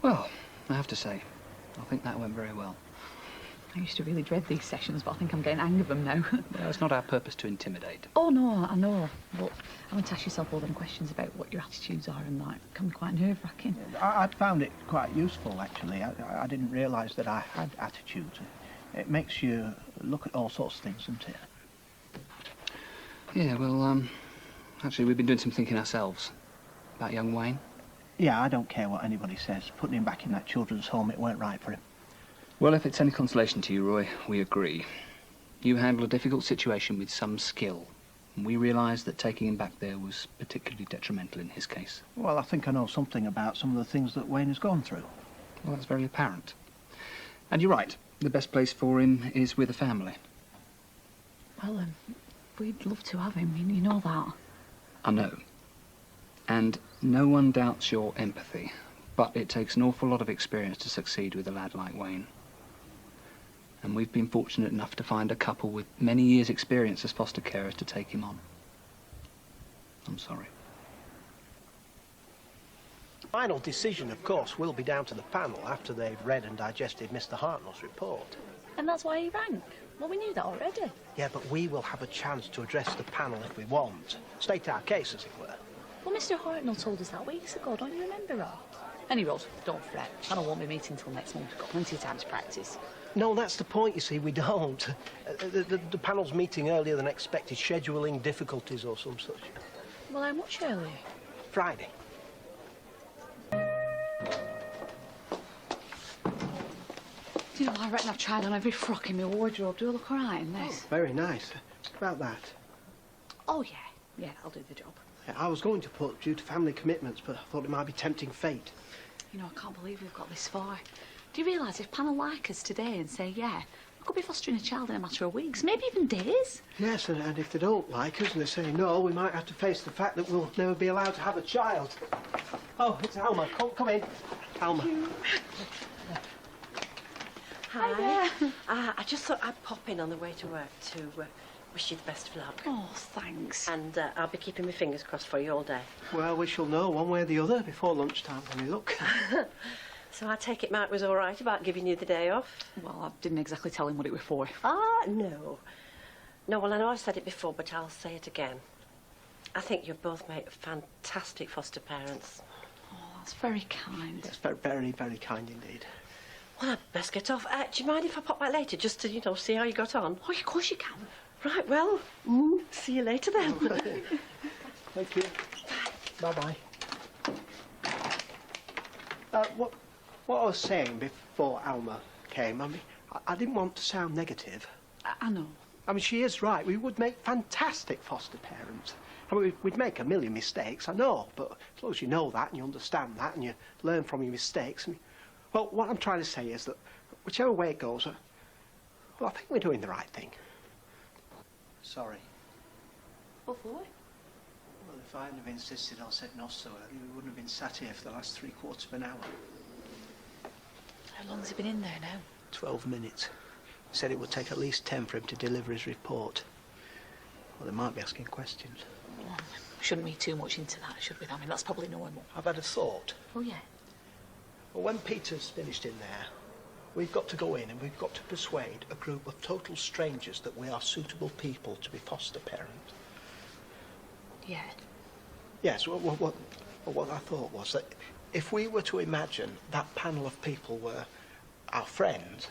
Well, I have to say, I think that went very well. I used to really dread these sessions, but I think I'm getting the hang of them now. Well, it's not our purpose to intimidate. Oh, no, I know. But having to ask yourself all them questions about what your attitudes are and that can be quite nerve-wracking. I found it quite useful, actually. I didn't realise that I had attitudes. It makes you look at all sorts of things, doesn't it? Yeah, well, actually, we've been doing some thinking ourselves about young Wayne. Yeah, I don't care what anybody says. Putting him back in that children's home, it weren't right for him. Well, if it's any consolation to you, Roy, we agree. You handled a difficult situation with some skill, and we realised that taking him back there was particularly detrimental in his case. Well, I think I know something about some of the things that Wayne has gone through. Well, that's very apparent. And you're right, the best place for him is with a family. Well, we'd love to have him, you know that. I know. And no one doubts your empathy, but it takes an awful lot of experience to succeed with a lad like Wayne. And we've been fortunate enough to find a couple with many years' experience as foster carers to take him on. I'm sorry. Final decision, of course, will be down to the panel after they've read and digested Mr. Hartnell's report. And that's why he rang. Well, we knew that already. Yeah, but we will have a chance to address the panel if we want. State our case, as it were. Well, Mr. Hartnell told us that weeks ago, don't you remember, Rob? Any road, don't fret. Panel won't be meeting till next month. We've got plenty of time to practice. No, that's the point, you see, we don't. The panel's meeting earlier than expected, scheduling difficulties or some such. Well, how much earlier? Friday. Do you know, I reckon I've tried on every frock in my wardrobe. Do I look all right in this? Oh, very nice. About that. Oh, yeah. Yeah, I'll do the job. Yeah, I was going to put due to family commitments, but I thought it might be tempting fate. You know, I can't believe we've got this far. Do you realise if panel like us today and say, yeah, I could be fostering a child in a matter of weeks, maybe even days? Yes, and if they don't like us and they say no, we might have to face the fact that we'll never be allowed to have a child. Oh, it's Alma. Come in. Alma. Hi. I just thought I'd pop in on the way to work to wish you the best of luck. Oh, thanks. And I'll be keeping my fingers crossed for you all day. Well, we shall know one way or the other before lunchtime when we look. So I take it Mark was all right about giving you the day off? Well, I didn't exactly tell him what it was for. Ah, no. No, well, I know I've said it before, but I'll say it again. I think you both make fantastic foster parents. Oh, that's very kind. That's very, very, very kind indeed. Well, I'd best get off. Do you mind if I pop back later just to, you know, see how you got on? Oh, of course you can. Right, well, see you later then. Thank you. Bye-bye. What I was saying before Alma came, I mean, I didn't want to sound negative. I know. I mean, she is right. We would make fantastic foster parents. I mean, we'd make a million mistakes, I know, but as long as you know that and you understand that and you learn from your mistakes, I mean, well, what I'm trying to say is that whichever way it goes, well, I think we're doing the right thing. Sorry. What for? Well, if I hadn't have insisted or said no so early, we wouldn't have been sat here for the last 3/4 of an hour. How long has he been in there now? 12 minutes. He said it would take at least 10 for him to deliver his report. Well, they might be asking questions. Well, we shouldn't read too much into that, should we? I mean, that's probably normal. I've had a thought. Oh, yeah? Well, when Peter's finished in there, we've got to go in and we've got to persuade a group of total strangers that we are suitable people to be foster parents. Yeah. Yes, well, what I thought was that if we were to imagine that panel of people were our friends,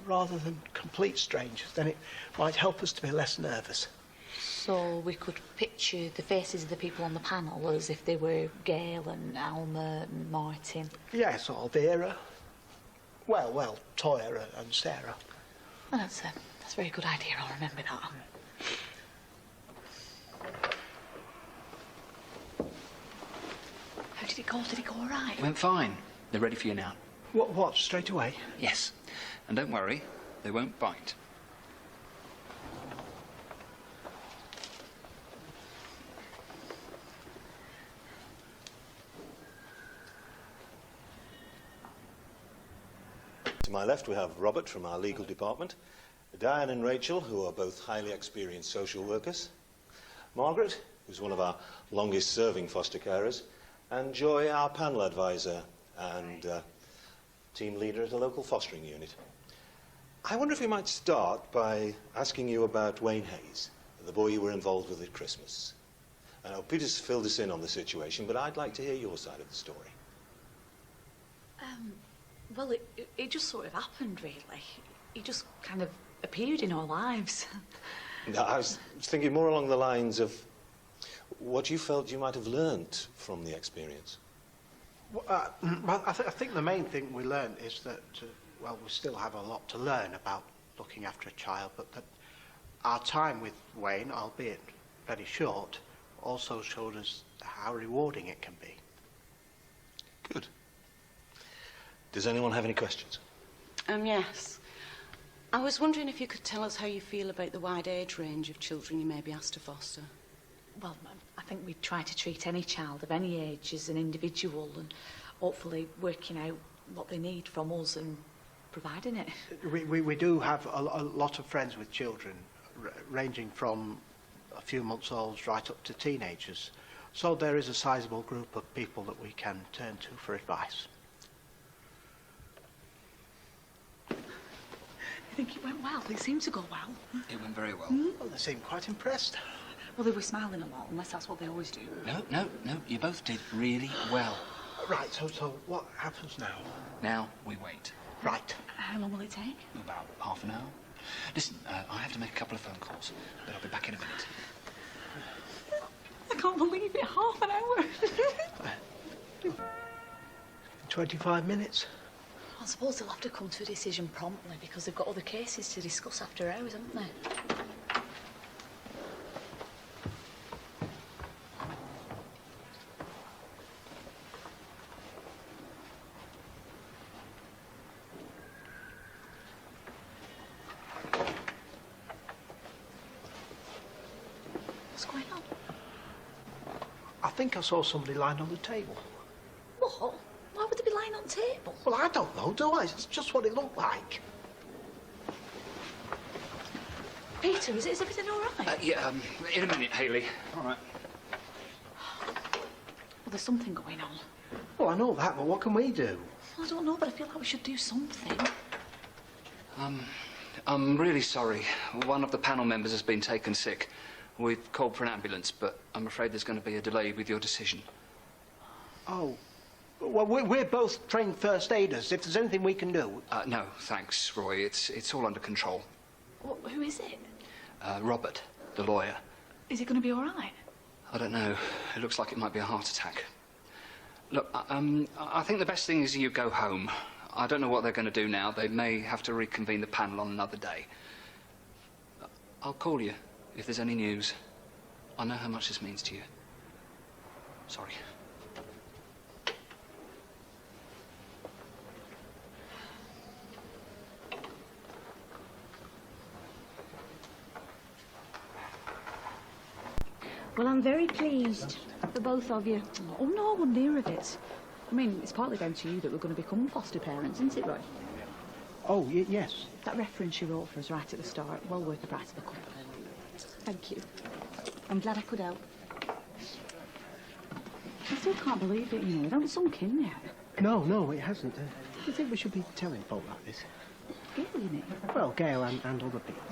rather than complete strangers, then it might help us to be less nervous. So we could picture the faces of the people on the panel as if they were Gail and Alma and Martin. Yes, or Vera. Well, Toya and Sarah. Well, that's a very good idea. I'll remember that. How did it go? Did it go all right? It went fine. They're ready for you now. What, straight away? Yes. And don't worry, they won't bite. To my left, we have Robert from our legal department, Diane and Rachel, who are both highly experienced social workers, Margaret, who's one of our longest-serving foster carers, and Joy, our panel advisor, and team leader at a local fostering unit. I wonder if we might start by asking you about Wayne Hayes, the boy you were involved with at Christmas. I know Peter's filled us in on the situation, but I'd like to hear your side of the story. Well, it just sort of happened, really. He just kind of appeared in our lives. No, I was thinking more along the lines of what you felt you might have learnt from the experience. Well, I think the main thing we learned is that, well, we still have a lot to learn about looking after a child, but that our time with Wayne, albeit very short, also showed us how rewarding it can be. Good. Does anyone have any questions? Yes. I was wondering if you could tell us how you feel about the wide age range of children you may be asked to foster. Well, I think we try to treat any child of any age as an individual and hopefully working out what they need from us and providing it. We do have a lot of friends with children, ranging from a few months olds right up to teenagers. So there is a sizable group of people that we can turn to for advice. I think it went well. It seemed to go well. It went very well. Well, they seem quite impressed. Well, they were smiling a lot, unless that's what they always do. No, you both did really well. Right, so what happens now? Now we wait. Right. How long will it take? About half an hour. Listen, I have to make a couple of phone calls, but I'll be back in a minute. I can't believe it. Half an hour. 25 minutes. I suppose they'll have to come to a decision promptly because they've got other cases to discuss after hours, haven't they? What's going on? I think I saw somebody lying on the table. What? Why would they be lying on the table? Well, I don't know, do I? It's just what it looked like. Peter, is everything all right? Yeah, in a minute, Hayley. All right. Well, there's something going on. Well, I know that, but what can we do? Well, I don't know, but I feel like we should do something. I'm really sorry. One of the panel members has been taken sick. We've called for an ambulance, but I'm afraid there's going to be a delay with your decision. Oh. Well, we're both trained first aiders. If there's anything we can do... No, thanks, Roy. It's all under control. Who is it? Robert, the lawyer. Is it going to be all right? I don't know. It looks like it might be a heart attack. Look, I think the best thing is you go home. I don't know what they're going to do now. They may have to reconvene the panel on another day. I'll call you if there's any news. I know how much this means to you. Sorry. Well, I'm very pleased for both of you. Oh, no, I wouldn't hear of it. I mean, it's partly down to you that we're going to become foster parents, isn't it, Roy? Oh, yes. That reference you wrote for us right at the start, well worth the price of a cup. Thank you. I'm glad I could help. I still can't believe it, you know. It hasn't sunk in yet. No, it hasn't. Do you think we should be telling folk like this? Gail, you mean? Well, Gail and other people.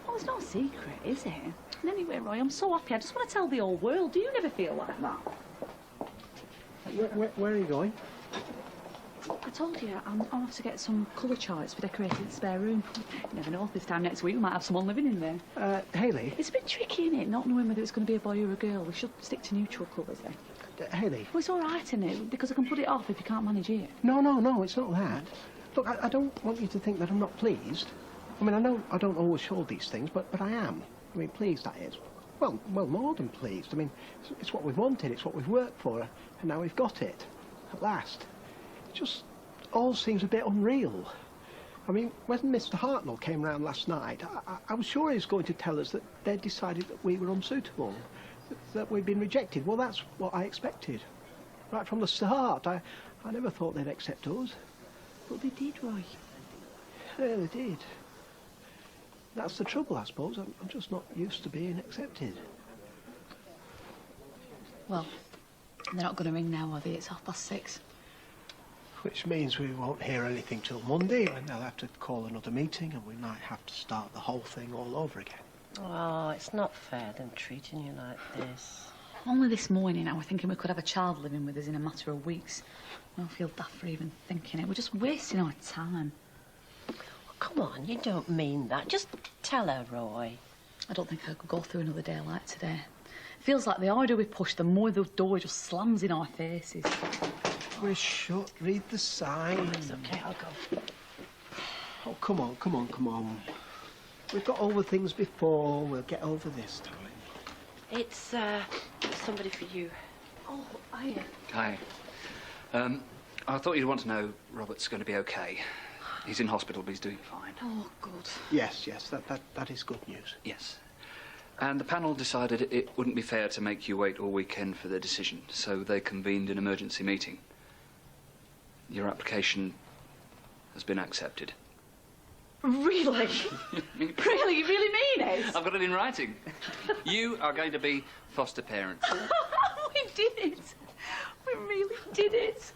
Well, it's not a secret, is it? And anyway, Roy, I'm so happy. I just want to tell the whole world. Do you never feel like that? Where are you going? I told you, I'll have to get some colour charts for decorating the spare room. You never know, this time next week we might have someone living in there. Haley? It's a bit tricky, isn't it, not knowing whether it's going to be a boy or a girl. We should stick to neutral colours then. Haley? Well, it's all right, isn't it? Because I can put it off if you can't manage it. No, it's not that. Look, I don't want you to think that I'm not pleased. I mean, I know I don't always show these things, but I am. I mean, pleased, that is. Well, more than pleased. I mean, it's what we've wanted, it's what we've worked for, and now we've got it, at last. It just all seems a bit unreal. I mean, when Mr. Hartnell came round last night, I was sure he was going to tell us that they'd decided that we were unsuitable, that we'd been rejected. Well, that's what I expected. Right from the start. I never thought they'd accept us. But they did, Roy. Yeah, they did. That's the trouble, I suppose. I'm just not used to being accepted. Well, they're not going to ring now, are they? It's 6:30. Which means we won't hear anything till Monday, and they'll have to call another meeting, and we might have to start the whole thing all over again. Oh, it's not fair them treating you like this. Only this morning I was thinking we could have a child living with us in a matter of weeks. I don't feel daft for even thinking it. We're just wasting our time. Well, come on, you don't mean that. Just tell her, Roy. I don't think I could go through another day like today. It feels like the harder we push, the more the door just slams in our faces. We're shut. Read the sign. It's okay, I'll go. Oh, come on, come on, come on. We've got over things before. We'll get over this time. It's somebody for you. Oh, hiya. Hi. I thought you'd want to know Robert's going to be okay. He's in hospital, but he's doing fine. Oh, good. Yes, that is good news. Yes. And the panel decided it wouldn't be fair to make you wait all weekend for their decision, so they convened an emergency meeting. Your application has been accepted. Really? Really? You really mean it? I've got it in writing. You are going to be foster parents. We did it. We really did it.